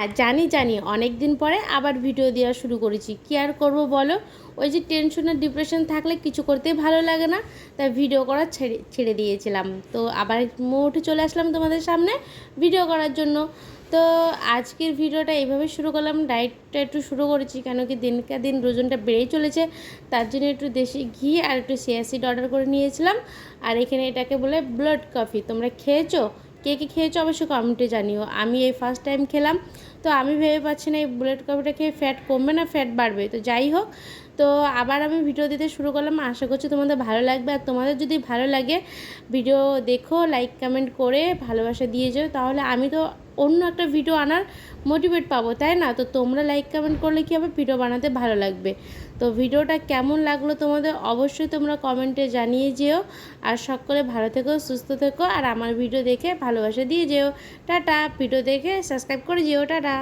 আর জানি অনেক দিন পরে আবার ভিডিও দেওয়া শুরু করেছি, কী আর করবো বলো। ওই যে টেনশন আর ডিপ্রেশন থাকলে কিছু করতেই ভালো লাগে না, তাই ভিডিও করা ছেড়ে ছেড়ে দিয়েছিলাম। তো আবার উঠে চলে আসলাম তোমাদের সামনে ভিডিও করার জন্য। তো আজকের ভিডিওটা এইভাবে শুরু করলাম, ডায়েটটা একটু শুরু করেছি, কেন কি দিনকে দিন ওজনটা বেড়েই চলেছে। তার জন্য একটু দেশি ঘি আর একটু চিয়া সিড অর্ডার করে নিয়েছিলাম। আর এখানে এটাকে বলে ব্লাড কফি। তোমরা খেয়েছো? কে কে খেয়েছো অবশ্যই কমেন্টে জানিও। আমি এই ফার্স্ট টাইম খেলাম, তো আমি ভেবে পাচ্ছি না এই বুলেট কফিটা খেয়ে ফ্যাট কমবে না ফ্যাট বাড়বে। তো যাই হোক, তো আবার আমি ভিডিও দিতে শুরু করলাম। আশা করছি তোমাদের ভালো লাগবে, আর তোমাদের যদি ভালো লাগে ভিডিও দেখো, লাইক কমেন্ট করে ভালোবাসা দিয়ে যাও, তাহলে আমি তো অন্য একটা ভিডিও আনার মোটিভেট পাবো, তাই না? তো তোমরা লাইক কমেন্ট করলে কী হবে, ভিডিও বানাতে ভালো লাগবে। তো ভিডিওটা কেমন লাগলো তোমাদের অবশ্যই তোমরা কমেন্টে জানিয়ে যেও। আর সকলে ভালো থেকো, সুস্থ থেকো, আর আমার ভিডিও দেখে ভালোবাসা দিয়ে যেও। টাটা। ভিডিও দেখে সাবস্ক্রাইব করে যেও। টাটা।